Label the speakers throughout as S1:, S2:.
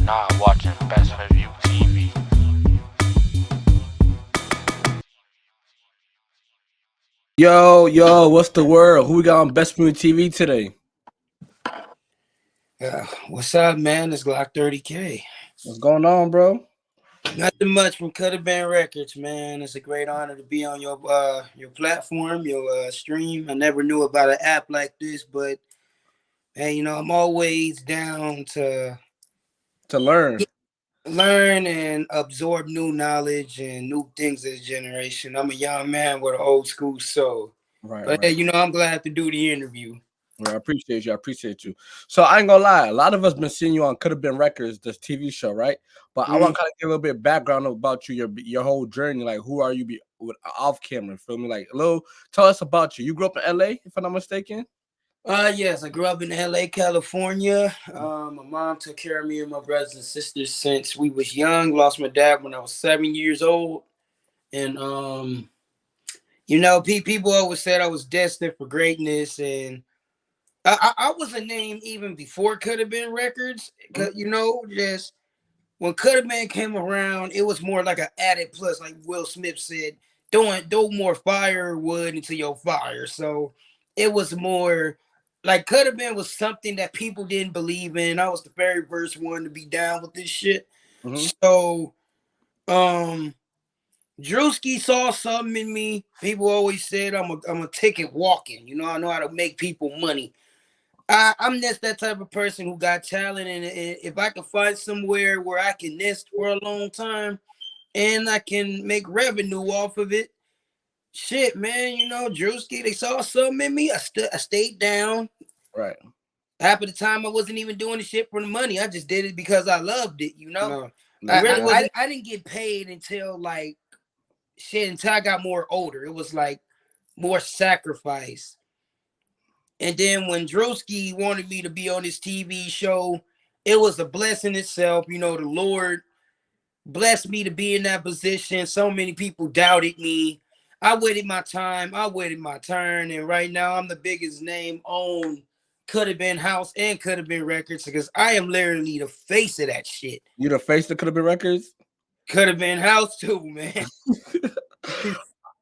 S1: not watching Best for View TV.
S2: Yo, what's the word? Who we got on Best Movie TV today?
S3: What's up, man? It's Glock 30k.
S2: What's going on, bro?
S3: Nothing much from Coulda Records, man. It's a great honor to be on your platform, your stream. I never knew about an app like this, but hey, I'm always down to
S2: learn
S3: and absorb new knowledge and new things of this generation. I'm a young man with an old school soul.
S2: Right.
S3: Hey, I'm glad to do the interview.
S2: Right, I appreciate you. So I ain't gonna lie, a lot of us been seeing you on Coulda Records, this TV show, right? But I want to kind of get a little bit of background about you, your whole journey. Like, who are you off camera? Feel me? Like, tell us about you. You grew up in LA, if I'm not mistaken.
S3: Yes, I grew up in LA, California. My mom took care of me and my brothers and sisters since we was young. Lost my dad when I was 7 years old. And people always said I was destined for greatness, and I was a name even before Coulda Records. Cause just when Coulda came around, it was more like an added plus, like Will Smith said, do more firewood into your fire. So it was more like Coulda was something that people didn't believe in. I was the very first one to be down with this shit. So Druski saw something in me. People always said I'm a ticket walking. I know how to make people money. I'm just that type of person who got talent, and if I can find somewhere where I can nest for a long time and I can make revenue off of it, shit, man, Druski, they saw something in me. I stayed down.
S2: Right.
S3: Half of the time, I wasn't even doing the shit for the money. I just did it because I loved it,
S2: No.
S3: I didn't get paid until until I got more older. It was like more sacrifice. And then when Druski wanted me to be on this TV show, it was a blessing itself. The Lord blessed me to be in that position. So many people doubted me. I waited my time. I waited my turn. And right now I'm the biggest name on Coulda House and Coulda Records, because I am literally the face of that shit.
S2: You the face of Coulda Records?
S3: Coulda House too, man.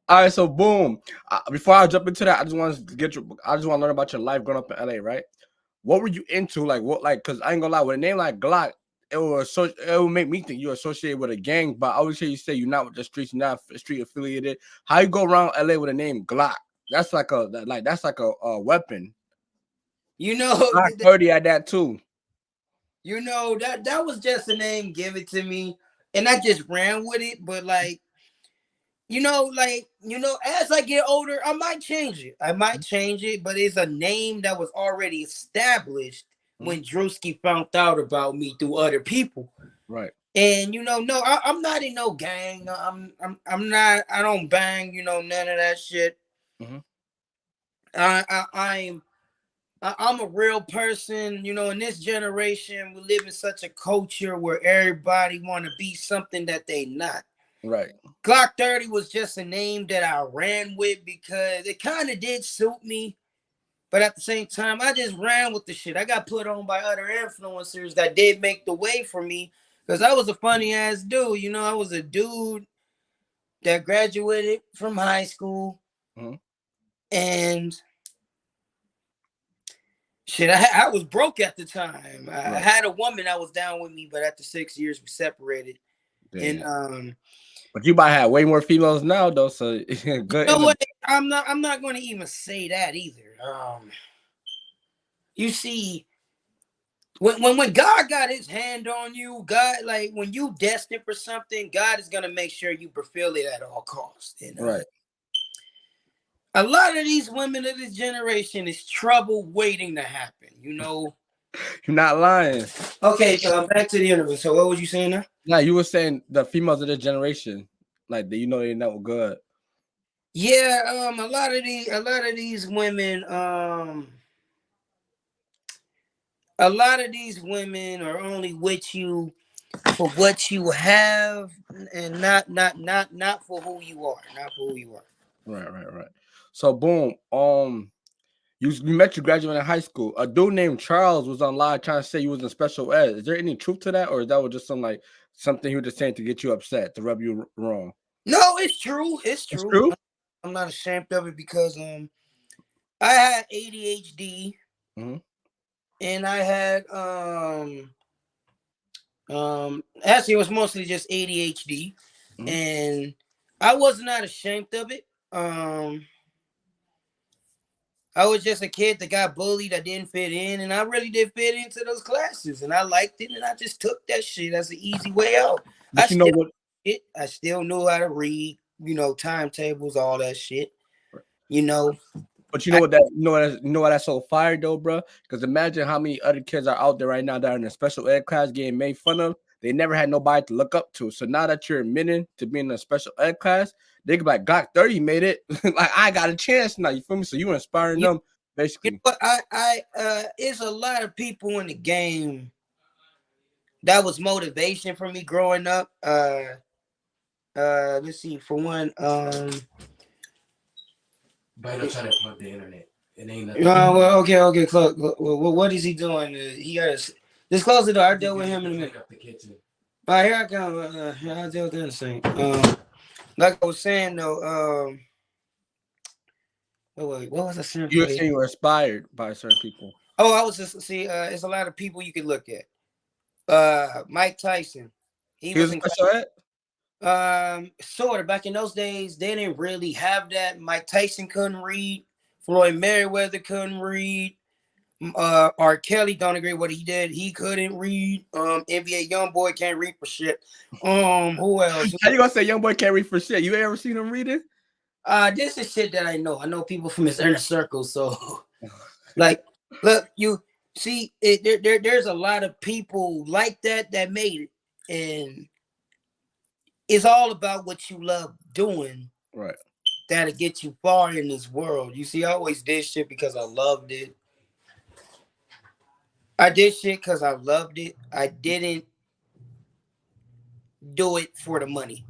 S2: All right, so boom. Before I jump into that, I just want to learn about your life growing up in LA, right? What were you into? Because I ain't gonna lie, with a name like Glock, it will make me think you're associated with a gang. But I always hear you say you're not with the streets, you're not street affiliated. How you go around LA with a name Glock? That's like a weapon. Glock 30 at that too.
S3: That was just a name given to me, and I just ran with it. But as I get older, I might change it. But it's a name that was already established when Druski found out about me through other people.
S2: Right.
S3: And no, I'm not in no gang. I'm not. I don't bang. None of that shit. I'm a real person. In this generation, we live in such a culture where everybody want to be something that they not.
S2: Right.
S3: Glock 30 was just a name that I ran with because it kind of did suit me. But at the same time, I just ran with the shit. I got put on by other influencers that did make the way for me, because I was a funny ass dude. I was a dude that graduated from high school. And shit, I was broke at the time. I had a woman that was down with me, but after 6 years, we separated. Damn. And
S2: but you might have way more females now, though. So good.
S3: You know what? I'm not going to even say that either. You see, when God got his hand on you, God, like when you destined for something, God is gonna make sure you fulfill it at all costs.
S2: Right.
S3: A lot of these women of this generation is trouble waiting to happen. You're
S2: not lying.
S3: Okay, so back to the interview. So what was you saying now?
S2: Nah, you were saying the females of this generation, like they're not good.
S3: Yeah, a lot of these women, a lot of these women are only with you for what you have, and not for who you are. Not for who you are.
S2: Right. So boom. You met you graduating high school. A dude named Charles was on live trying to say you was in special ed. Is there any truth to that, or is that was just something he was just saying to get you upset, to rub you wrong?
S3: No, it's true. It's
S2: It's
S3: true.
S2: true.
S3: I'm not ashamed of it because I had ADHD
S2: Mm-hmm.
S3: and I had actually it was mostly just ADHD,
S2: Mm-hmm.
S3: and I was not ashamed of it. I was just a kid that got bullied. I didn't fit in, and I really did fit into those classes, and I liked it, and I just took that shit as an easy way out.
S2: But you know what?
S3: I still knew how to read, timetables, all that shit. You know,
S2: But you know what that you know why that's so fire though, bro? Because imagine how many other kids are out there right now that are in a special ed class getting made fun of. They never had nobody to look up to. So now that you're admitting to being in a special ed class, they can be like, Glock 30 made it. Like I got a chance now. You feel me? So you inspiring them basically.
S3: but it's a lot of people in the game that was motivation for me growing up. Let's see, for one,
S4: But I'm trying to plug the internet. It ain't nothing.
S3: well, okay, close. What is he doing? He got to just close the door. I'll deal with him in a minute.
S4: Up the kitchen.
S3: All right, here I come. I'll deal with that in a second. Like I was saying though, wait, what was I saying?
S2: You were saying you were inspired by certain people.
S3: Oh, I was just it's a lot of people you could look at. Mike Tyson.
S2: He was in special ed?
S3: Sort of. Back in those days, they didn't really have that. Mike Tyson couldn't read. Floyd Mayweather couldn't read. R. Kelly, don't agree with what he did. He couldn't read. NBA YoungBoy can't read for shit. Who else?
S2: How you gonna say young boy can't read for shit? You ever seen him reading?
S3: This is shit that I know. I know people from his inner circle. So, like, look, you see, there's a lot of people like that made it, and it's all about what you love doing.
S2: Right.
S3: That'll get you far in this world. You see, I always did shit because I loved it. I did shit because I loved it. I didn't do it for the money.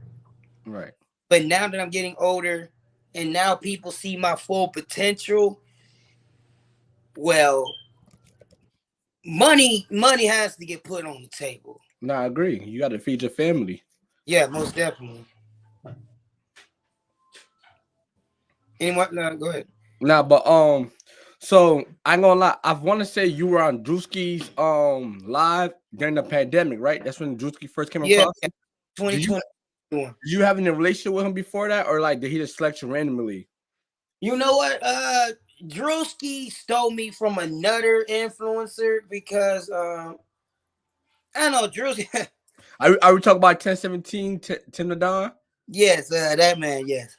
S2: Right.
S3: But now that I'm getting older and now people see my full potential, well, money has to get put on the table.
S2: No, I agree. You got to feed your family.
S3: Yeah, most definitely. Anyone? No, go ahead.
S2: Nah, but so I ain't gonna lie. I want to say you were on Druski's live during the pandemic, right? That's when Druski first came across.
S3: Yeah, 2020.
S2: Did you have any relationship with him before that, or like did he just select you randomly?
S3: You know what? Druski stole me from another influencer because I know Druski.
S2: Are we talking about 1017 TimDaDon?
S3: Yes, that man. Yes.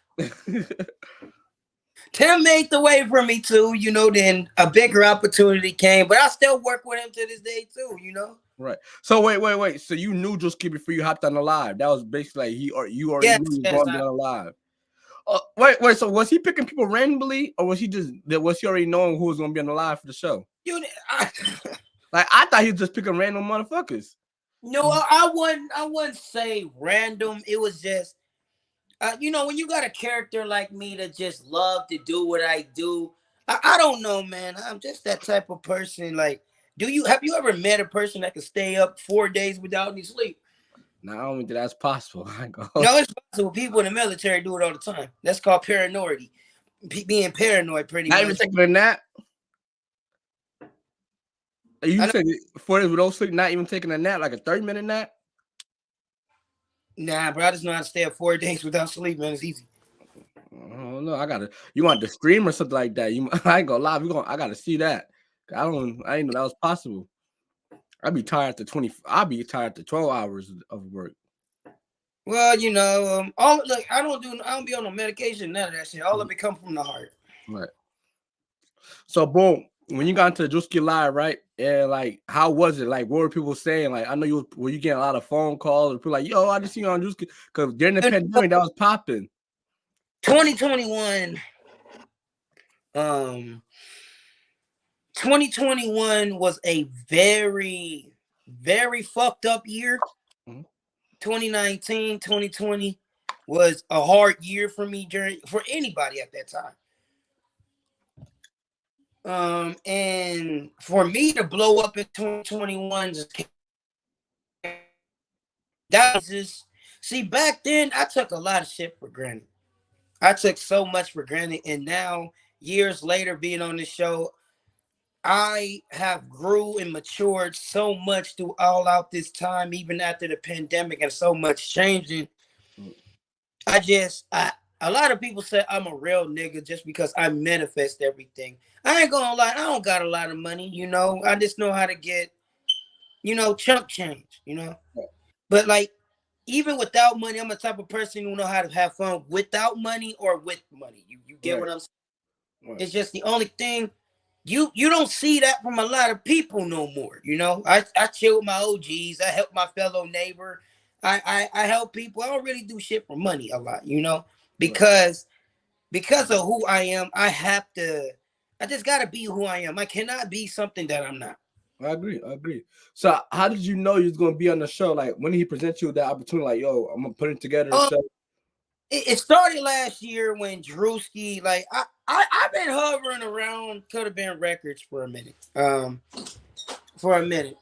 S3: Tim made the way for me too, then a bigger opportunity came, but I still work with him to this day too,
S2: Right. So wait. So you knew Druski before you hopped on the live. That was basically like you already knew he was going to be on the live. Wait. So was he picking people randomly, or was he already knowing who was going to be on the live for the show? Like I thought he was just picking random motherfuckers.
S3: No, I wouldn't say random. It was just when you got a character like me that just love to do what I do, I don't know, man. I'm just that type of person. Like, have you ever met a person that can stay up 4 days without any sleep?
S2: No, I don't think that's possible.
S3: No, it's possible. People in the military do it all the time. That's called paranoid. Being paranoid, pretty much.
S2: Not even taking a nap. You said 4 days without sleep, not even taking a nap, like a 30-minute nap?
S3: Nah, bro, I just know how to stay up 4 days without sleep, man. It's easy.
S2: Oh no, you want to stream or something like that? I ain't gonna lie, I gotta see that. I didn't know that was possible. I'd be tired after 12 hours of work.
S3: Well, I don't be on no medication, none of that shit. All of it come from the heart.
S2: Right. So boom, when you got into the Druski live, right? And like, how was it? Like, what were people saying? Like, I know were you getting a lot of phone calls? People like, yo, I just see you on Druski, because during the pandemic that was popping.
S3: 2021. 2021 was a very, very fucked up year. 2019, 2020 was a hard year for me for anybody at that And for me to blow up in 2021, that was just, see, back then I took a lot of shit for granted. I took so much for granted, and now years later, being on this show, I have grew and matured so much through all out this time, even after the pandemic, and so much changing. A lot of people say I'm a real nigga just because I manifest everything. I ain't gonna lie, I don't got a lot of money, you know. I just know how to get, you know, chump change, you know. But like, even without money, I'm the type of person who know how to have fun without money or with money. You get what I'm saying? Right. It's just the only thing you don't see that from a lot of people no more. You know, I chill with my OGs. I help my fellow neighbor. I help people. I don't really do shit for money a lot, you know, because of who I am. I just gotta be who I am. I cannot be something that I'm not.
S2: I agree. So how did you know you was gonna be on the show? Like, when did he present you with that opportunity? Like, yo, I'm gonna put it together a show.
S3: It started last year when Druski, like, I've been hovering around Coulda Been Records for a minute. One second.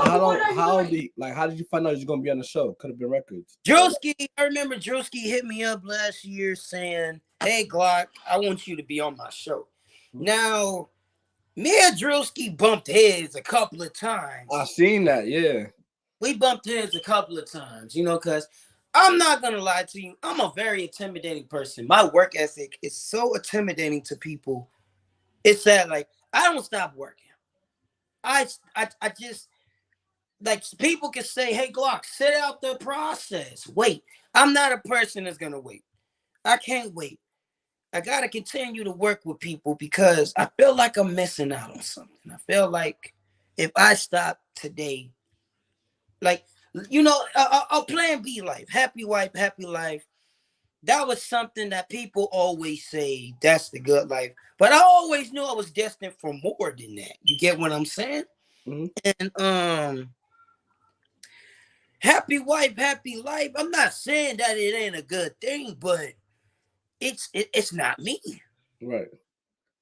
S2: How did you find out you was gonna be on the show? Coulda Been Records.
S3: Druski, I remember Druski hit me up last year saying, "Hey Glock, I want you to be on my show." Now, me and Druski bumped heads a couple of times.
S2: I seen that, yeah.
S3: We bumped heads a couple of times, you know, because I'm not going to lie to you. I'm a very intimidating person. My work ethic is so intimidating to people. It's that, like, I don't stop working. I just, like, people can say, "Hey, Glock, sit out the process. Wait." I'm not a person that's going to wait. I can't wait. I got to continue to work with people because I feel like I'm missing out on something. I feel like if I stop today, like, you know, a plan B life, happy wife, happy life. That was something that people always say, that's the good life. But I always knew I was destined for more than that. You get what I'm saying? Mm-hmm. And happy wife, happy life. I'm not saying that it ain't a good thing, but it's not me.
S2: Right.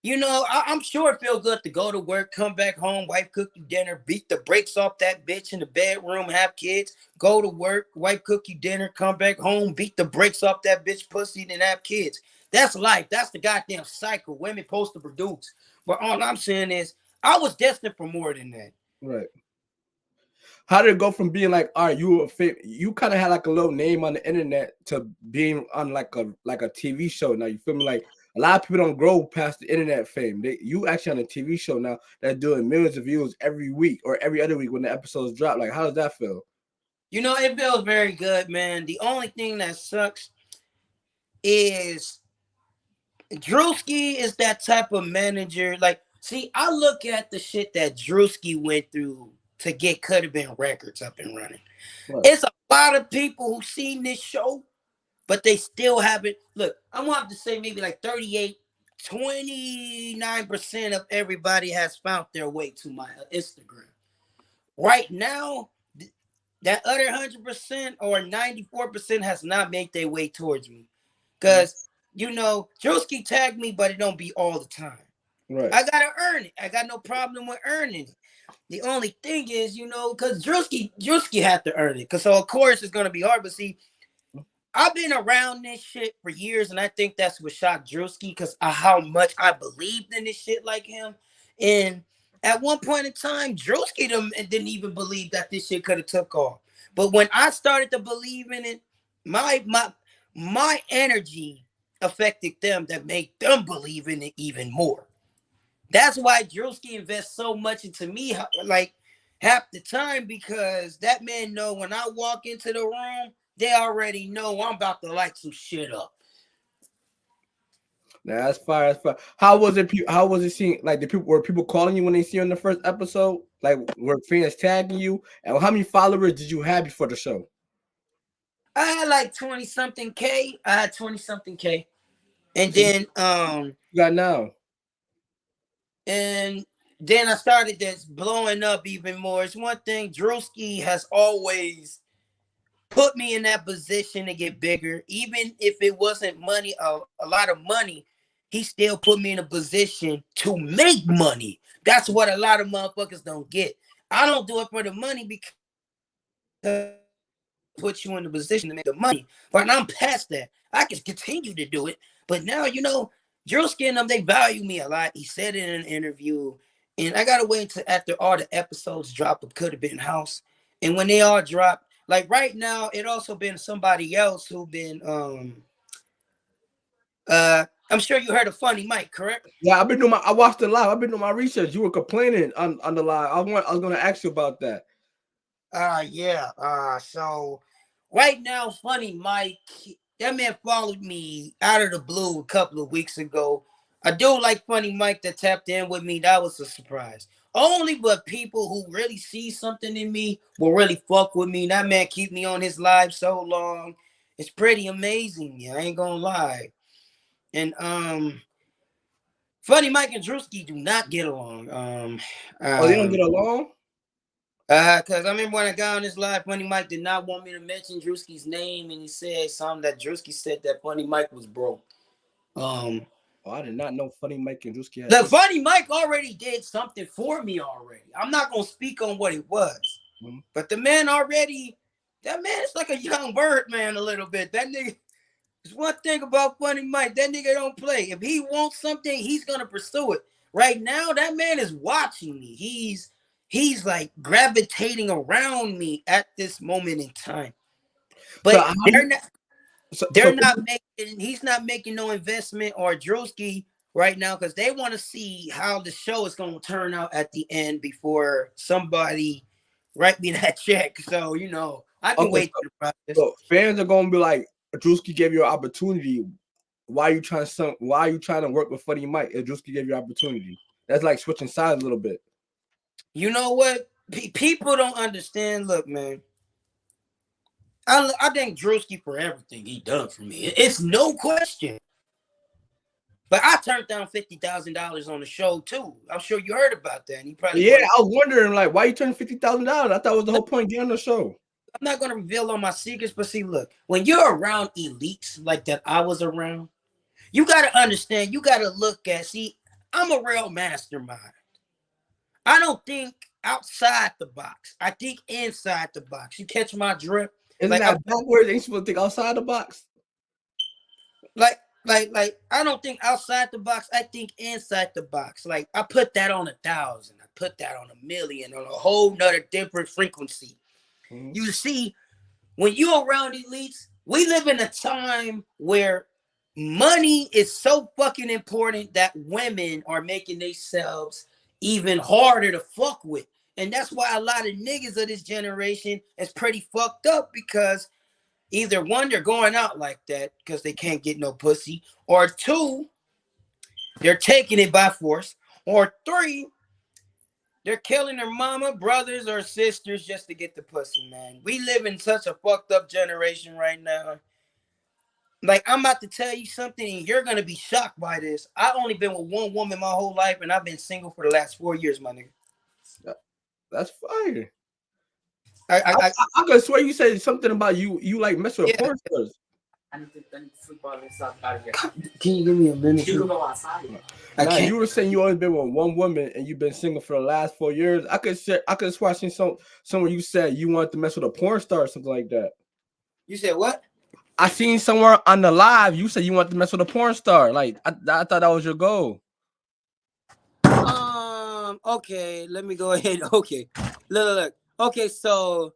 S3: You know, I'm sure it feels good to go to work, come back home, wife cook you dinner, beat the brakes off that bitch in the bedroom, have kids, go to work, wife cook you dinner, come back home, beat the brakes off that bitch pussy, then have kids. That's life. That's the goddamn cycle women supposed to produce. But all I'm saying is, I was destined for more than that.
S2: Right. How did it go from being like, all right, you kind of had like a little name on the internet to being on like a TV show now? You feel me? Like, a lot of people don't grow past the internet fame. You actually on a TV show now that's doing millions of views every week or every other week when the episodes drop. Like, how does that feel?
S3: You know, it feels very good, man. The only thing that sucks is Druski is that type of manager. Like, see, I look at the shit that Druski went through to get Coulda Been Records up and running. Right. It's a lot of people who seen this show, but they still haven't. Look, I'm gonna have to say maybe like 29% of everybody has found their way to my Instagram. Right now, that other 100% or 94% has not made their way towards me. Because, you know, Druski tagged me, but it don't be all the time. Right. I gotta earn it. I got no problem with earning it. The only thing is, you know, because Druski had to earn it. Because so of course it's gonna be hard. But see, I've been around this shit for years, and I think that's what shocked Druski, because of how much I believed in this shit like him. And at one point in time, Druski didn't even believe that this shit could have took off. But when I started to believe in it, my energy affected them that made them believe in it even more. That's why Druski invests so much into me, like half the time, because that man know when I walk into the room, they already know I'm about to light some shit up.
S2: Now that's fire. That's fire. How was it? How was it seeing? Like, were people calling you when they see you in the first episode? Like, were fans tagging you? And how many followers did you have before the show?
S3: I had like 20-something K. I had 20-something K. And then
S2: you got now.
S3: And then I started this blowing up even more. It's one thing, Druski has always put me in that position to get bigger. Even if it wasn't money, a lot of money, he still put me in a position to make money. That's what a lot of motherfuckers don't get. I don't do it for the money because put you in the position to make the money. But I'm past that. I can continue to do it. But now, you know, Druski and them, they value me a lot. He said it in an interview. And I gotta wait until after all the episodes drop of Could Have Been House. And when they all drop, like right now, it also been somebody else who been I'm sure you heard of FunnyMike, correct?
S2: Yeah, I watched it live. I've been doing my research. You were complaining on the live. I was gonna ask you about that.
S3: Yeah. So right now, FunnyMike, that man followed me out of the blue a couple of weeks ago. I do like FunnyMike that tapped in with me. That was a surprise. Only but people who really see something in me will really fuck with me. That man keep me on his live so long. It's pretty amazing. Yeah, I ain't gonna lie. And FunnyMike and Druski do not get along.
S2: Oh, they don't get along?
S3: Because I remember when I got on this live, FunnyMike did not want me to mention Druski's name, and he said something that Druski said that FunnyMike was broke.
S2: Oh, I did not know FunnyMike and Druski had
S3: The FunnyMike already did something for me already. I'm not gonna speak on what it was, but the man already, that man is like a young bird, man, a little bit. That nigga. There's one thing about FunnyMike, that nigga don't play. If he wants something, he's gonna pursue it. Right now, that man is watching me. He's like gravitating around me at this moment in time. But they're not making, he's not making no investment or Druski right now because they want to see how the show is gonna turn out at the end before somebody write me that check. So you know, I can wait for the process.
S2: So fans are gonna be like, Druski gave you an opportunity. Why are you trying to work with FunnyMike if Druski gave you an opportunity? That's like switching sides a little bit.
S3: You know what? People don't understand. Look, man. I thank Druski for everything he done for me. It's no question. But I turned down $50,000 on the show too. I'm sure you heard about that. And you probably
S2: I was wondering like why you turned $50,000. I thought it was the whole point of getting on the show.
S3: I'm not gonna reveal all my secrets, but see, look, when you're around elites like that, I was around. You gotta understand. You gotta look at. See, I'm a real mastermind. I don't think outside the box. I think inside the box. You catch my drift?
S2: Isn't like, that backwards? Ain't supposed to think outside the box?
S3: Like, I don't think outside the box. I think inside the box. Like, I put that on 1,000. I put that on 1,000,000, on a whole nother different frequency. You see, when you're around elites, we live in a time where money is so fucking important that women are making themselves even harder to fuck with. And that's why a lot of niggas of this generation is pretty fucked up because either one, they're going out like that because they can't get no pussy, or two, they're taking it by force, or three, they're killing their mama, brothers, or sisters just to get the pussy, man. We live in such a fucked up generation right now. Like, I'm about to tell you something, and you're going to be shocked by this. I've only been with one woman my whole life, and I've been single for the last 4 years, my nigga.
S2: That's fire. I could swear you said something about you like messing with porn stars.
S5: I need to sleep all this stuff out of here.
S3: Can you give me a minute?
S5: You can go outside.
S2: Now, you were saying you only been with one woman and you've been single for the last 4 years. I could swear I seen somewhere you said you wanted to mess with a porn star or something like that.
S3: You said what?
S2: I seen somewhere on the live you said you wanted to mess with a porn star. Like I thought that was your goal.
S3: Okay, let me go ahead. Okay, look. Okay, so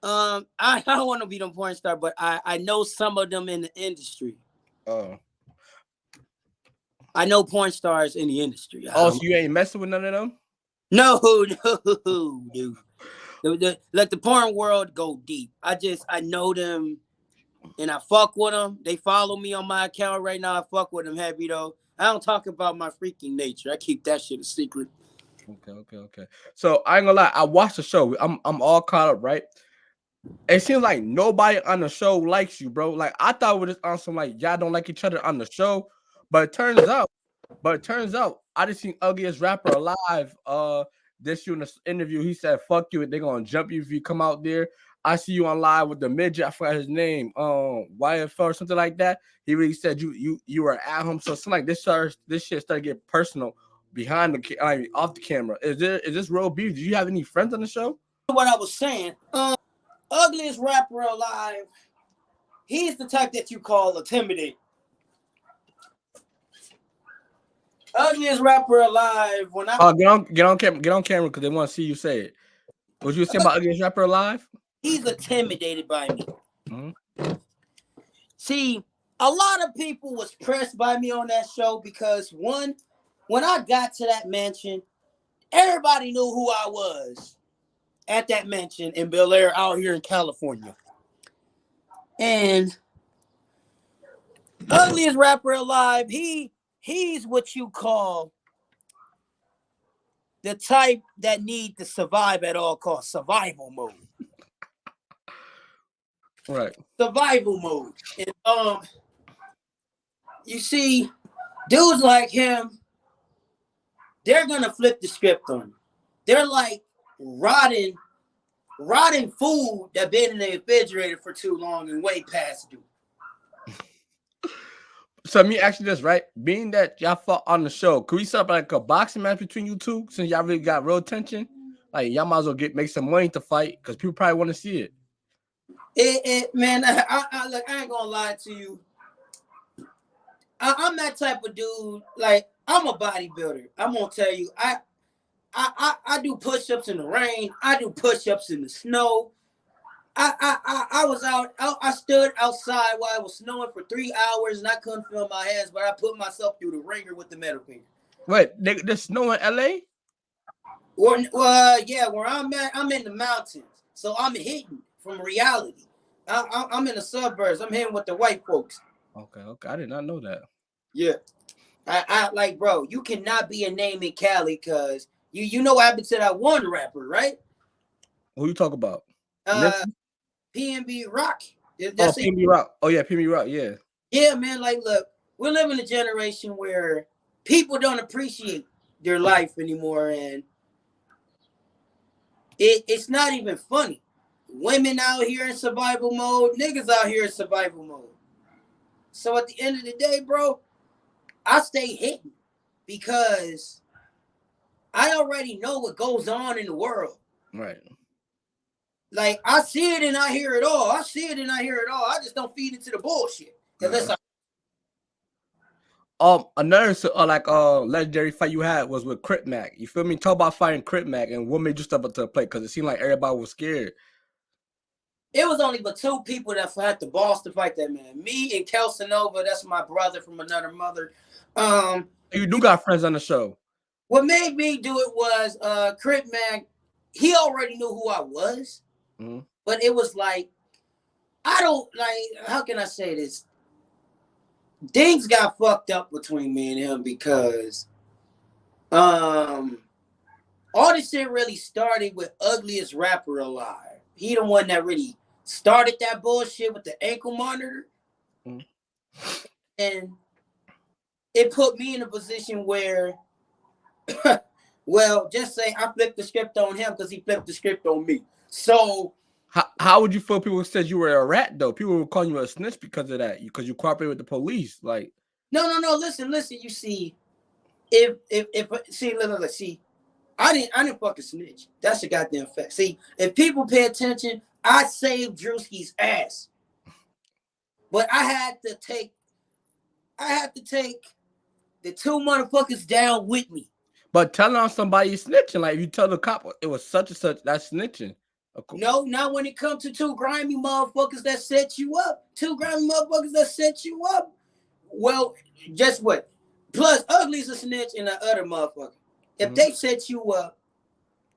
S3: I don't want to be the porn star, but I know some of them in the industry.
S2: Oh.
S3: I know porn stars in the industry.
S2: So you ain't messing with none of them?
S3: No, dude. Let the porn world go deep. I know them and I fuck with them. They follow me on my account right now. I fuck with them heavy though. I don't talk about my freaking nature. I keep that shit a secret.
S2: Okay. So I ain't gonna lie, I watched the show. I'm all caught up, right? It seems like nobody on the show likes you, bro. Like I thought we were just on some like y'all don't like each other on the show, but it turns out I just seen Ugliest Rapper Alive this you in the interview. He said, "Fuck you, they're gonna jump you if you come out there." I see you on live with the midget. I forgot his name, YFL or something like that. He really said you were at home. So something like this shit started getting personal behind off the camera. Is this real beef? Do you have any friends on the show?
S3: What I was saying, Ugliest Rapper Alive. He's the type that you call intimidating. Ugliest Rapper Alive. When I
S2: get on camera because they want to see you say it. Was you saying about Ugliest Rapper Alive?
S3: He's intimidated by me.
S2: Mm-hmm.
S3: See, a lot of people was pressed by me on that show because one, when I got to that mansion, everybody knew who I was at that mansion in Bel Air out here in California. And Ugliest Rapper Alive, he's what you call the type that need to survive at all costs, survival mode.
S2: Right.
S3: Survival mode. And you see, dudes like him, they're gonna flip the script on you. They're like rotten food that been in the refrigerator for too long and way past due.
S2: So me asking this, right? Being that y'all fought on the show, could we set up like a boxing match between you two since y'all really got real tension? Like y'all might as well make some money to fight because people probably want to see it.
S3: Man, I ain't gonna lie to you. I'm that type of dude. Like I'm a bodybuilder. I'm gonna tell you, I do push-ups in the rain. I do push-ups in the snow. I was out. I stood outside while it was snowing for 3 hours and I couldn't feel my hands, but I put myself through the ringer with the metal finger.
S2: Wait, there's snow in LA?
S3: Yeah, where I'm at, I'm in the mountains, so I'm hitting from reality. I'm in the suburbs. I'm hitting with the white folks.
S2: Okay, I did not know that.
S3: Yeah, I like, bro. You cannot be a name in Cali because you know what happened to that one rapper, right?
S2: Who you talk about?
S3: PNB Rock.
S2: PNB Rock. Oh yeah, PNB Rock. Yeah.
S3: Yeah, man. Like, look, we're living in a generation where people don't appreciate their life anymore, and it's not even funny. Women out here in survival mode, niggas out here in survival mode. So at the end of the day, bro, I stay hidden because I already know what goes on in the world.
S2: Right.
S3: Like, I see it and I hear it all. I see it and I hear it all. I just don't feed into the bullshit. Unless
S2: another legendary fight you had was with Crip Mac. You feel me? Talk about fighting Crip Mac and what made you step up to the plate because it seemed like everybody was scared.
S3: It was only but two people that had the balls to fight that man. Me and Kelsinova, that's my brother from another mother.
S2: You do got friends on the show.
S3: What made me do it was Crip Mac, he already knew who I was.
S2: Mm-hmm.
S3: But it was like, I don't like, how can I say this? Things got fucked up between me and him because all this shit really started with Ugliest Rapper Alive. He the one that really started that bullshit with the ankle monitor. Mm. And it put me in a position where, well, just say I flipped the script on him because he flipped the script on me. So
S2: how would you feel people said you were a rat though? People were calling you a snitch because of that, because you cooperated with the police. Like
S3: no. Listen. You see, if see, I didn't fucking snitch. That's a goddamn fact. See, if people pay attention, I saved Druski's ass. But I had to take the two motherfuckers down with me.
S2: But telling on somebody is snitching. Like if you tell the cop it was such and such, that's snitching.
S3: No, not when it comes to two grimy motherfuckers that set you up. Two grimy motherfuckers that set you up. Well, guess what? Plus, Ugly's a snitch and the other motherfucker. If they set you up,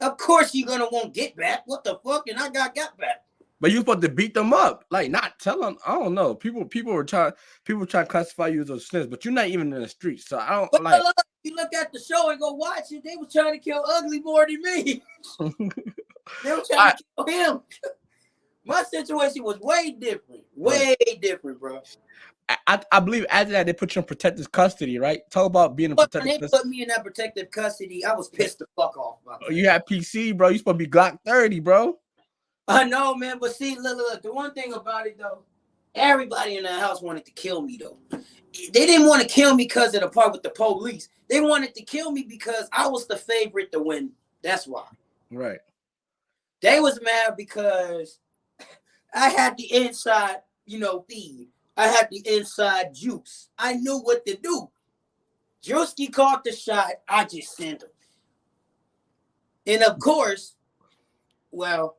S3: of course you're gonna want get back. What the fuck? And I got back.
S2: But you supposed to beat them up, like not tell them. I don't know. People trying to classify you as a snitch, but you're not even in the streets. So I don't
S3: but
S2: like.
S3: You look at the show and go watch it. They were trying to kill Ugly more than me. They were trying to kill him. My situation was way different, bro.
S2: I believe after that they put you in protective custody, right? Talk about being in
S3: But when
S2: protective
S3: they
S2: custody.
S3: put me in that protective custody, I was pissed the fuck off about that.
S2: You had PC, bro. You supposed to be Glock 30, bro.
S3: I know, man, but see, look, the one thing about it though, everybody in the house wanted to kill me though. They didn't want to kill me because of the part with the police. They wanted to kill me because I was the favorite to win. That's why.
S2: Right.
S3: They was mad because I had the inside, feed. I had the inside juice. I knew what to do. Druski caught the shot. I just sent him. And of course, well,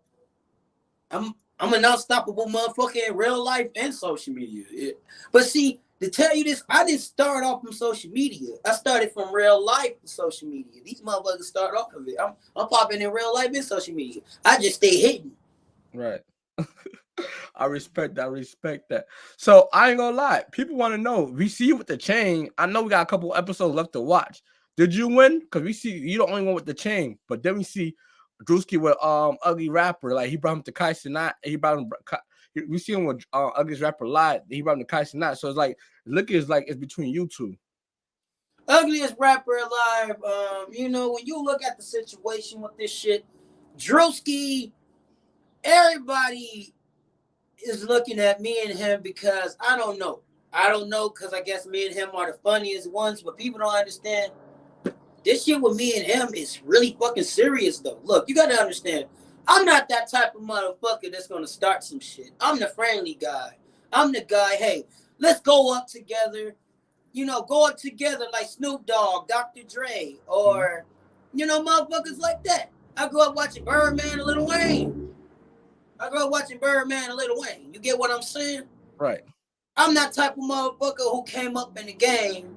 S3: I'm an unstoppable motherfucker in real life and social media. But see, to tell you this, I didn't start off from social media. I started from real life to social media. These motherfuckers start off of it. I'm popping in real life and social media. I just stay hidden.
S2: Right. I respect that. So I ain't gonna lie. People want to know. We see you with the chain. I know we got a couple episodes left to watch. Did you win? Because we see you the only one with the chain. But then we see Druski with Ugly Rapper. Like he brought him to Cizness. He brought him. We see him with UgliestRapperAlive. He brought him to Cizness. So it's like it's between you two.
S3: Ugliest rapper alive. When you look at the situation with this shit, Druski, everybody is looking at me and him because I don't know. I don't know because I guess me and him are the funniest ones, but people don't understand. This shit with me and him is really fucking serious though. Look, you gotta understand. I'm not that type of motherfucker that's gonna start some shit. I'm the friendly guy. I'm the guy, hey, let's go up together. Go up together like Snoop Dogg, Dr. Dre, or, motherfuckers like that. I grew up watching Birdman and Lil Wayne. You get what I'm saying?
S2: Right.
S3: I'm that type of motherfucker who came up in the game,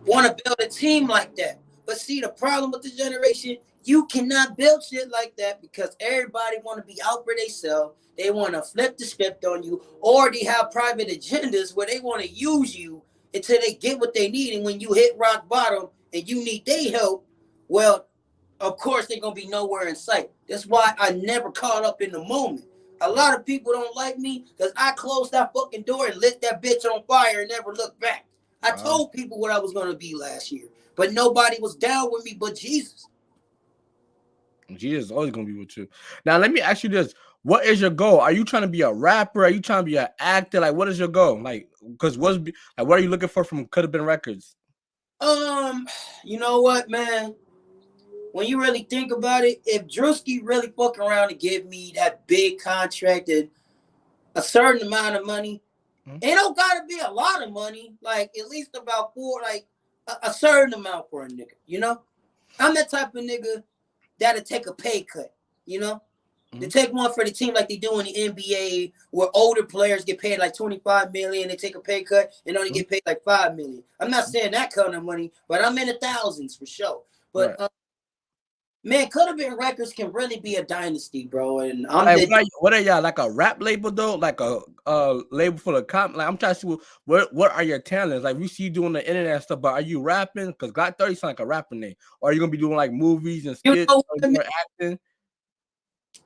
S3: want to build a team like that. But see, the problem with the generation, you cannot build shit like that because everybody want to be out for themselves. They want to flip the script on you, or they have private agendas where they want to use you until they get what they need. And when you hit rock bottom and you need their help, well, of course, they're going to be nowhere in sight. That's why I never caught up in the moment. A lot of people don't like me because I closed that fucking door and lit that bitch on fire and never looked back. I told people what I was going to be last year, but nobody was down with me but Jesus.
S2: Jesus is always going to be with you. Now, let me ask you this. What is your goal? Are you trying to be a rapper? Are you trying to be an actor? Like, what is your goal? Like, because what are you looking for from Coulda Been Records?
S3: You know what, man? When you really think about it, if Druski really fuck around and give me that big contract and a certain amount of money, it don't gotta be a lot of money, like at least about a certain amount for a nigga, I'm that type of nigga that'll take a pay cut, They take one for the team like they do in the NBA where older players get paid like $25 million, they take a pay cut and only get paid like $5 million. I'm not saying that kind of money, but I'm in the thousands for sure. But man, Coulda Been Records can really be a dynasty, bro. And
S2: what are y'all, like a rap label though? Like a label full of like I'm trying to see what are your talents? Like we see you doing the internet stuff, but are you rapping? Because Glock 30 sound like a rapper name. Or are you gonna be doing like movies and skits or acting?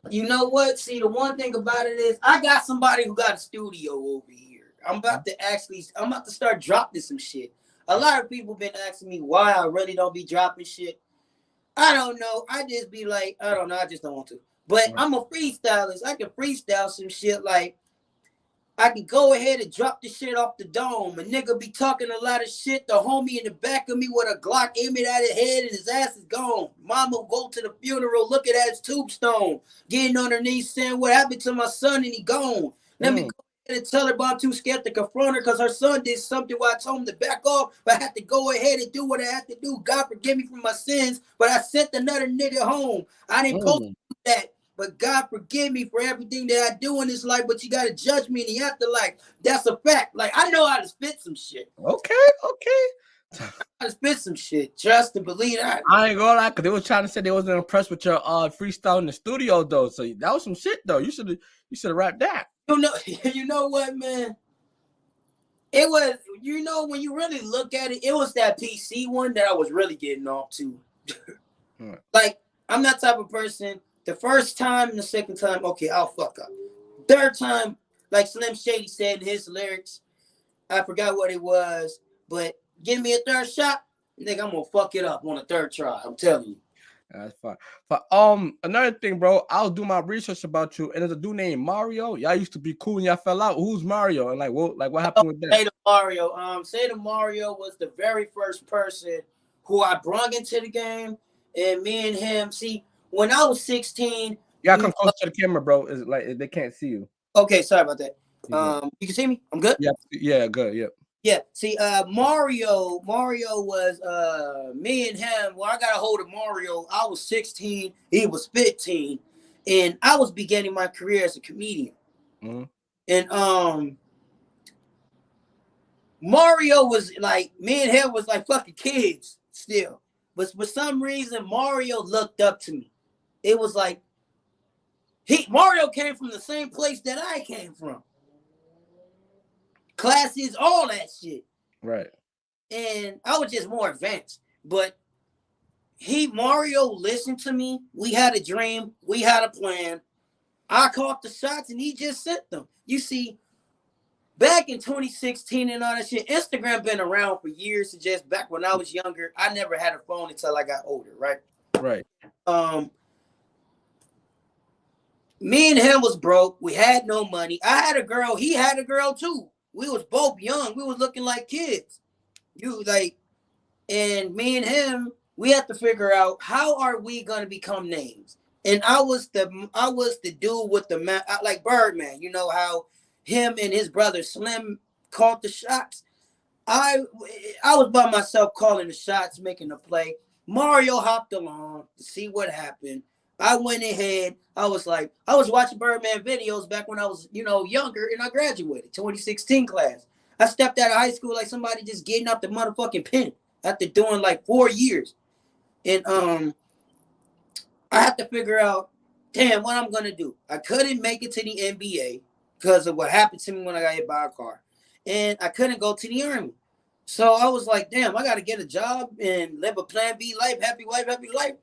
S3: You know what? See, the one thing about it is I got somebody who got a studio over here. I'm about to start dropping some shit. A lot of people been asking me why I really don't be dropping shit. I don't know. I just be like, I don't know. I just don't want to. But I'm a freestylist. I can freestyle some shit. Like, I can go ahead and drop the shit off the dome. A nigga be talking a lot of shit. The homie in the back of me with a Glock aimed at his head and his ass is gone. Mama go to the funeral, looking at his tombstone, getting on her knees saying, what happened to my son and he gone. Let me go ahead and tell her, but I'm too scared to confront her because her son did something where I told him to back off, but I had to go ahead and do what I had to do. God forgive me for my sins, but I sent another nigga home. I didn't post that. But God forgive me for everything that I do in this life, but you got to judge me in the afterlife. That's a fact. Like, I know how to spit some shit.
S2: Okay.
S3: I know how to spit some shit. Trust and believe that.
S2: I ain't gonna lie, because they was trying to say they wasn't impressed with your freestyle in the studio, though. So that was some shit, though. You should have rapped that.
S3: You know what, man? It was, when you really look at it, it was that PC one that I was really getting off to. Like, I'm that type of person. The first time and the second time, okay, I'll fuck up. Third time, like Slim Shady said in his lyrics, I forgot what it was, but give me a third shot, nigga, I'm gonna fuck it up on a third try. I'm telling you.
S2: That's fine. But another thing, bro, I was doing my research about you, and there's a dude named Mario. Y'all used to be cool, and y'all fell out. Who's Mario? And what happened with that?
S3: Saedemario was the very first person who I brought into the game, and me and him. See, when I was 16,
S2: Yeah, come close to the camera, bro. Is like they can't see you.
S3: Okay, sorry about that. You can see me? I'm good?
S2: Yeah, good, yeah.
S3: Yeah. See, Mario was me and him. When I got a hold of Mario, I was 16, he was 15, and I was beginning my career as a comedian.
S2: Mm-hmm.
S3: And Mario was like, me and him was like fucking kids still. But for some reason, Mario looked up to me. It was like Mario came from the same place that I came from. Classes, all that shit.
S2: Right.
S3: And I was just more advanced. But Mario listened to me. We had a dream. We had a plan. I caught the shots and he just sent them. You see, back in 2016 and all that shit, Instagram been around for years. Just back when I was younger, I never had a phone until I got older, right?
S2: Right.
S3: Me and him was broke. We had no money. I had a girl. He had a girl too. We was both young. We was looking like kids. And me and him, we had to figure out how are we gonna become names. And I was the dude with the man, like Birdman. You know how him and his brother Slim called the shots. I was by myself calling the shots, making the play. Mario hopped along to see what happened. I went ahead. I was watching Birdman videos back when I was, younger, and I graduated, 2016 class. I stepped out of high school like somebody just getting out the motherfucking pen after doing like 4 years. And I have to figure out, damn, what I'm gonna do. I couldn't make it to the NBA because of what happened to me when I got hit by a car. And I couldn't go to the Army. So I was like, damn, I gotta get a job and live a plan B life, happy wife, happy life.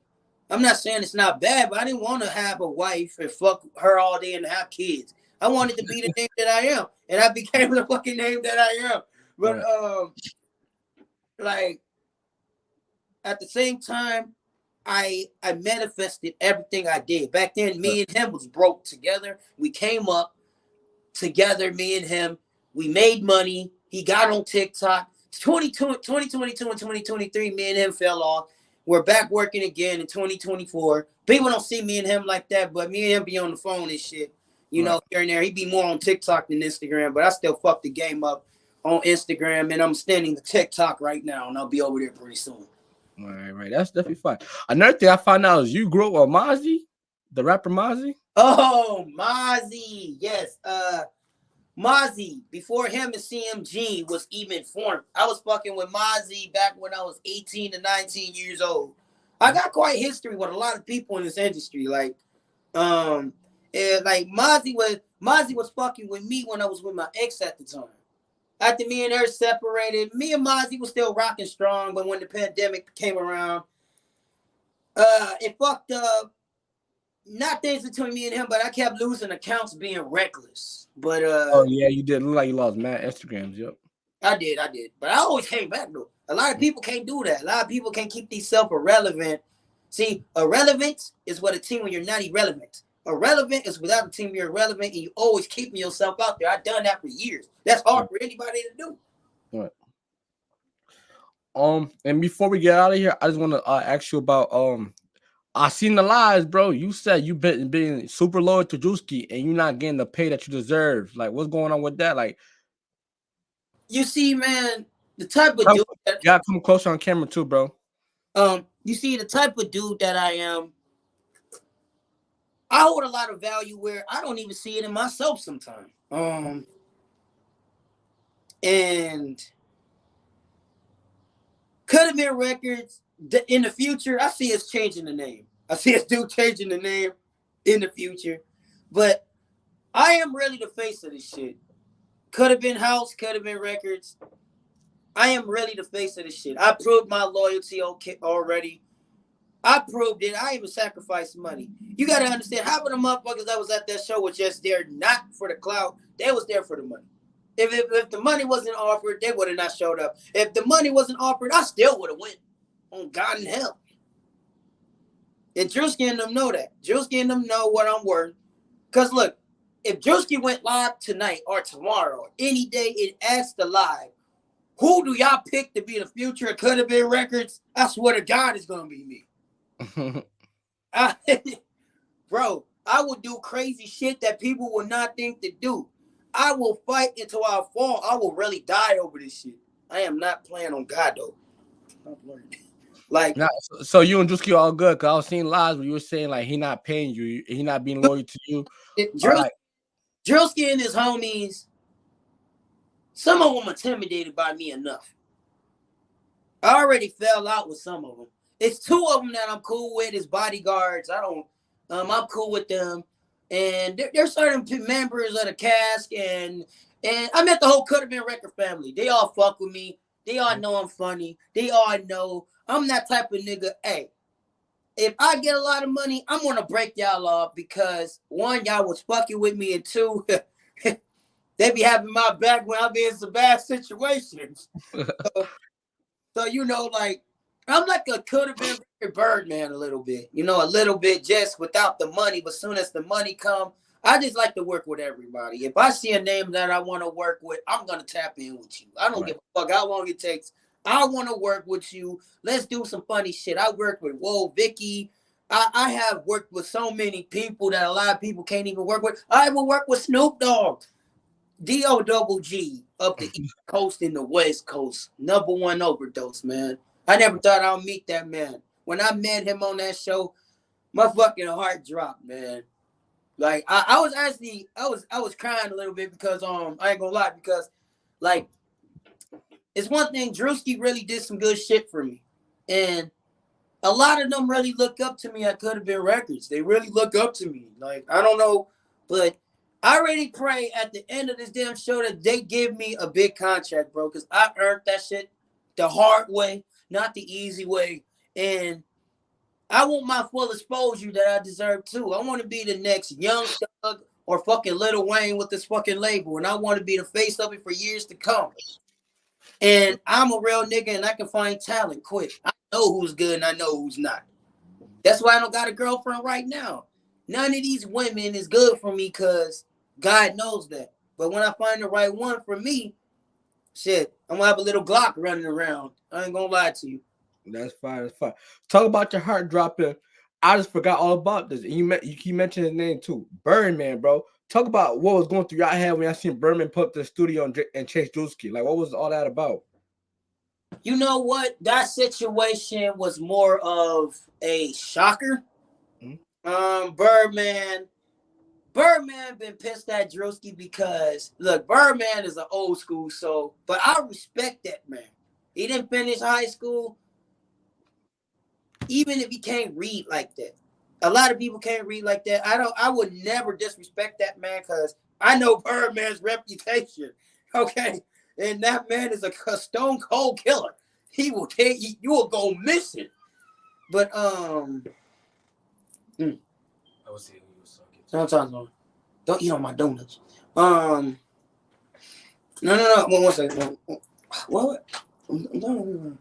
S3: I'm not saying it's not bad, but I didn't want to have a wife and fuck her all day and have kids. I wanted to be the name that I am, and I became the fucking name that I am. But at the same time, I manifested everything I did. Back then, me and him was broke together. We came up together, me and him. We made money. He got on TikTok. 2022 and 2023, me and him fell off. We're back working again in 2024. People don't see me and him like that, but me and him be on the phone and shit. Here and there. He be more on TikTok than Instagram, but I still fuck the game up on Instagram, and I'm standing the TikTok right now, and I'll be over there pretty soon.
S2: Right. That's definitely fine. Another thing I found out is you grew up with Mozzie, the rapper Mozzie.
S3: Oh, Mozzie. Yes. Mozzie, before him and CMG was even formed. I was fucking with Mozzie back when I was 18 to 19 years old. I got quite history with a lot of people in this industry. And Mozzie was fucking with me when I was with my ex at the time. After me and her separated, me and Mozzie was still rocking strong, but when the pandemic came around, it fucked up. Not things between me and him, but I kept losing accounts being reckless. But
S2: oh yeah, you did look like you lost mad Instagrams. Yep.
S3: I did. But I always came back though. A lot of people can't do that. A lot of people can't keep themselves irrelevant. See, irrelevant is what a team when you're not irrelevant. Irrelevant is without a team you're irrelevant, and you always keeping yourself out there. I've done that for years. That's hard for anybody to do.
S2: Right. And before we get out of here, I just want to ask you about I seen the lies, bro. You said you've been being super loyal to Druski and you're not getting the pay that you deserve. Like, what's going on with that? Like,
S3: you see, man, the type of dude
S2: you gotta come closer on camera too, bro.
S3: You see, the type of dude that I am, I hold a lot of value where I don't even see it in myself sometimes. And could have been records. In the future, I see us changing the name. I see us changing the name in the future. But I am really the face of this shit. Could have been house, could have been records. I am really the face of this shit. I proved my loyalty already. I proved it. I even sacrificed money. You got to understand, half of the motherfuckers that was at that show was just there not for the clout. They was there for the money. If the money wasn't offered, they would have not showed up. If the money wasn't offered, I still would have went on God in hell. And Druski and them know that. Druski and them know what I'm worth. Because look, if Druski went live tonight or tomorrow, any day it asks the live, who do y'all pick to be the future? It could have been records. I swear to God, it's going to be me. Bro, I will do crazy shit that people will not think to do. I will fight until I fall. I will really die over this shit. I am not playing on God, though. Like,
S2: now, so you and Druski all good? Cause I was seeing lies where you were saying like he not paying you, he not being loyal to you.
S3: Druski and his homies, some of them intimidated by me enough. I already fell out with some of them. It's two of them that I'm cool with as bodyguards. I'm cool with them. And they're certain members of the cast. And I met the whole Coulda Been record family. They all fuck with me. They all know I'm funny. They all know I'm that type of nigga. Hey, if I get a lot of money, I'm going to break y'all off because one, y'all was fucking with me. And two, they be having my back when I be in some bad situations. So, you know, like, I'm like a Coulda Been Birdman a little bit. You know, a little bit just without the money. But soon as the money come, I just like to work with everybody. If I see a name that I want to work with, I'm going to tap in with you. I don't give a fuck how long it takes. I want to work with you. Let's do some funny shit. I work with Vicky. I have worked with so many people that a lot of people can't even work with. I even work with Snoop Dogg. D-O-double-G up the East Coast and the West Coast. #1 overdose, man. I never thought I'd meet that man. When I met him on that show, my fucking heart dropped, man. Like I was crying a little bit because I ain't gonna lie, because like it's one thing, Druski really did some good shit for me. And a lot of them really look up to me at Coulda Been Records. They really look up to me. Like, I don't know, but I really pray at the end of this damn show that they give me a big contract, bro, because I earned that shit the hard way, not the easy way. And I want my full exposure that I deserve too. I want to be the next Young Thug or fucking Lil Wayne with this fucking label. And I want to be the face of it for years to come. And I'm a real nigga and I can find talent quick. I know who's good and I know who's not. That's why I don't got a girlfriend right now. None of these women is good for me because God knows that. But when I find the right one for me, shit, I'm going to have a little Glock running around. I ain't going to lie to you.
S2: That's fine. That's fine. Talk about your heart dropping. I just forgot all about this. And you keep mentioning his name too. Birdman, bro. Talk about what was going through your head when I seen Birdman put up the studio and chase Druski. Like, what was all that about?
S3: You know what? That situation was more of a shocker. Mm-hmm. Birdman been pissed at Druski because, look, Birdman is an old school soul, but I respect that man. He didn't finish high school. Even if he can't read like that. A lot of people can't read like that. I would never disrespect that man because I know Birdman's reputation. Okay. And that man is a stone cold killer. He will take you, you will go missing. But
S4: I was saying you was sucking.
S3: Sometimes don't eat on my donuts. No. One second. What? Don't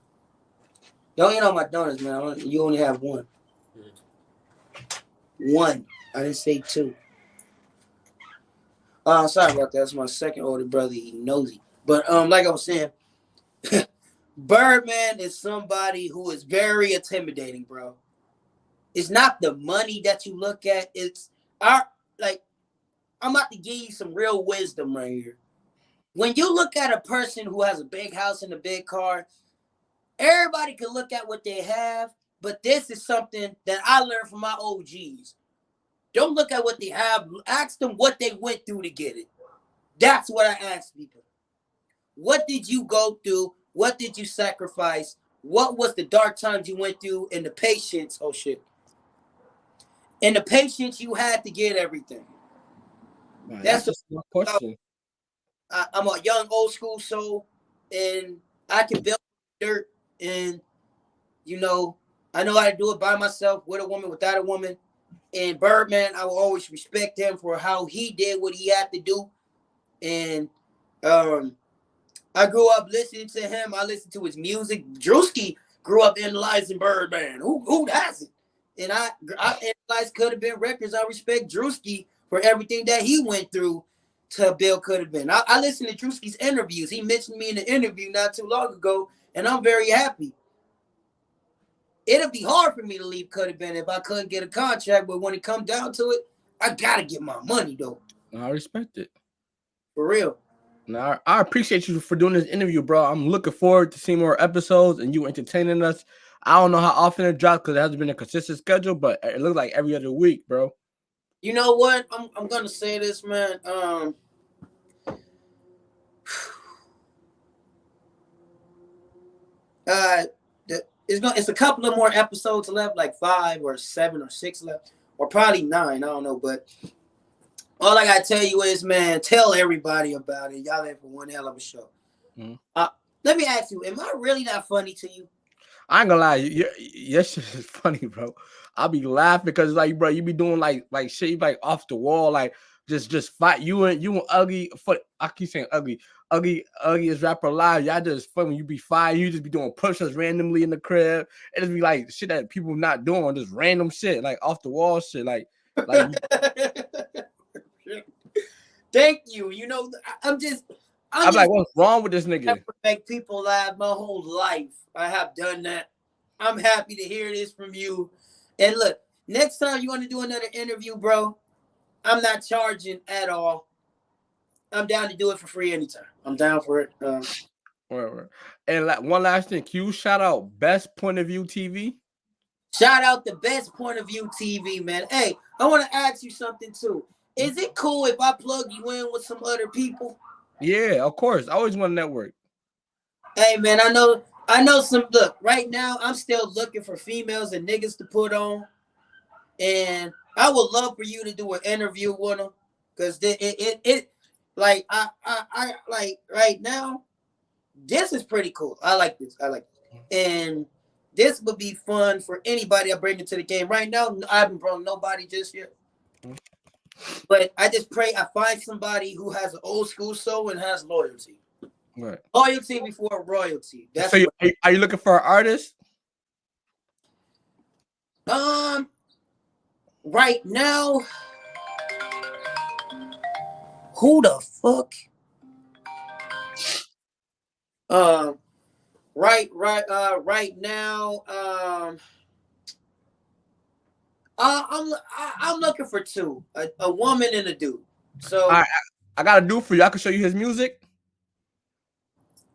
S3: eat on my donuts, man. You only have one. One. I didn't say two. Sorry about that. That's my second older brother. He nosy. But like I was saying, Birdman is somebody who is very intimidating, bro. It's not the money that you look at. It's I'm about to give you some real wisdom right here. When you look at a person who has a big house and a big car, everybody can look at what they have, but this is something that I learned from my OGs. Don't look at what they have. Ask them what they went through to get it. That's what I ask people. What did you go through? What did you sacrifice? What was the dark times you went through and the patience? Oh, shit. And the patience you had to get everything.
S2: Man, that's just my question.
S3: I'm a young old school soul, and I can build dirt. And, you know how to do it by myself, with a woman, without a woman. And Birdman, I will always respect him for how he did what he had to do. And I grew up listening to him. I listened to his music. Druski grew up analyzing Birdman. Who hasn't? And I analyzed Coulda Been records. I respect Druski for everything that he went through to build Coulda Been. I listened to Druski's interviews. He mentioned me in the interview not too long ago, and I'm very happy. It'll be hard for me to leave Coulda Been if I couldn't get a contract, but when it comes down to it, I gotta get my money though.
S2: I respect it.
S3: For real.
S2: Now, I appreciate you for doing this interview, bro. I'm looking forward to seeing more episodes and you entertaining us. I don't know how often it drops because it hasn't been a consistent schedule, but it looks like every other week, bro.
S3: You know what? I'm gonna say this, man. It's a couple of more episodes left, like 5 or 7 or 6 left, or probably 9. I don't know, but all I gotta tell you is, man, tell everybody about it. Y'all in for one hell of a show. Mm-hmm. Let me ask you, am I really not funny to you?
S2: I ain't gonna lie, your shit is funny, bro. I'll be laughing because, like, bro, you be doing like shit, you be, like off the wall, like just fight you and Ugly. I keep saying Ugliest Rapper Alive. Y'all just fun when you be fighting. You just be doing push-ups randomly in the crib. It just be like shit that people not doing, just random shit, like off the wall shit, like.
S3: Thank you. You know, I'm
S2: like, what's wrong with this nigga?
S3: Make people laugh my whole life. I have done that. I'm happy to hear this from you. And look, next time you want to do another interview, bro, I'm not charging at all. I'm down to do it for free anytime. I'm down for it.
S2: And like one last thing, can you shout out BestsPointOfViewTV?
S3: Shout out the BestsPointOfViewTV, man. Hey, I want to ask you something too. Is it cool if I plug you in with some other people?
S2: Yeah, of course. I always want to network.
S3: Hey, man, I know some. Look, right now, I'm still looking for females and niggas to put on. And I would love for you to do an interview with them. Because like, I like right now, this is pretty cool. I like this. And this would be fun for anybody I bring into the game. Right now, I haven't brought nobody just yet. But I just pray I find somebody who has an old school soul and has loyalty.
S2: Right.
S3: Loyalty before royalty. That's
S2: so are you looking for an artist?
S3: Right now, who the fuck? Right now, I'm looking for two, a woman and a dude. So
S2: I got a dude for you. I can show you his music.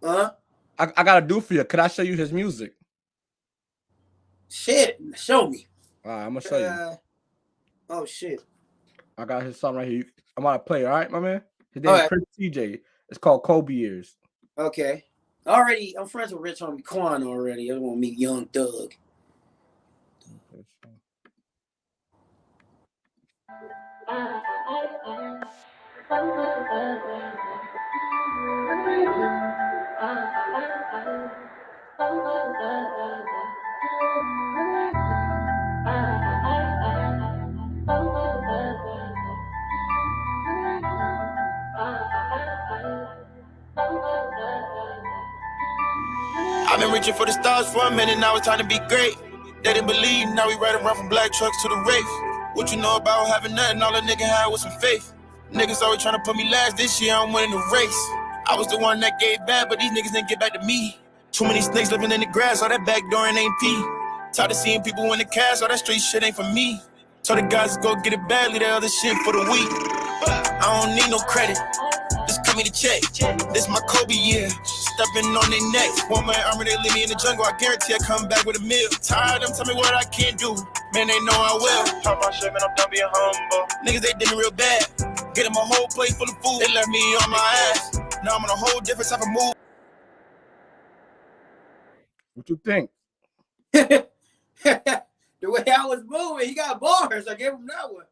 S2: I got a dude for you. Could I show you his music?
S3: Shit, show me.
S2: All right, I'm gonna show you.
S3: Oh shit.
S2: I got his song right here. I'm gonna play. All right, my man. His name is Chris TJ. It's called Kobe Years.
S3: Okay. Already, I'm friends with Rich Homie Quan already. I want to meet Young Doug.
S6: I've been reaching for the stars for a minute, now it's time to be great. They didn't believe, now we ride around from black trucks to the race. What you know about having nothing, all a nigga had was some faith. Niggas always trying to put me last, this year I'm winning the race. I was the one that gave back, but these niggas didn't get back to me. Too many snakes living in the grass, all that backdooring ain't pee. Tired of seeing people in the cash, all that street shit ain't for me. Told the guys to go get it badly, the other shit for the week. I don't need no credit. Just cut me the check. This my Kobe year. Stepping on their necks. Want my armor, they leave me in the jungle. I guarantee I come back with a meal. Tired of them, tell me what I can't do. Man, they know I will. Talk my shit, man, I'm done being humble. Niggas, they did me real bad. Get them a whole plate full of food. They left me on my ass. Now I'm on a whole different type of move.
S2: What you think?
S3: The way I was moving, he got bars. I gave him that one.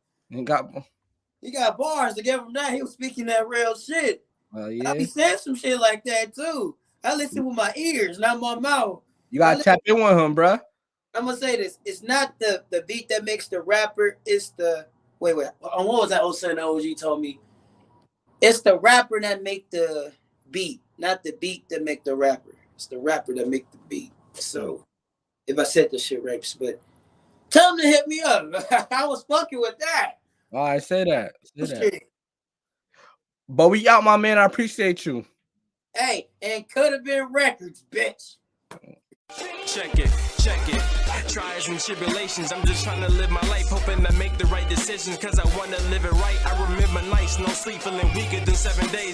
S3: He got bars. I gave him that. He was speaking that real shit.
S2: Yeah.
S3: I be saying some shit like that too. I listen with my ears, not my mouth.
S2: You gotta tap in with him, bruh.
S3: I'm gonna say this. It's not the beat that makes the rapper. It's the wait. What was that old son OG told me? It's the rapper that make the beat, not the beat that make the rapper. It's the rapper that make the beat. So if I said the shit right, but tell them to hit me up. I was fucking with that.
S2: All right, say that. But we out, my man. I appreciate you.
S3: Hey, and could have been records, bitch.
S7: Check it. Trials and tribulations, I'm just trying to live my life, hoping I make the right decisions, cause I wanna live it right. I remember nights, no sleep, feeling weaker than 7 days.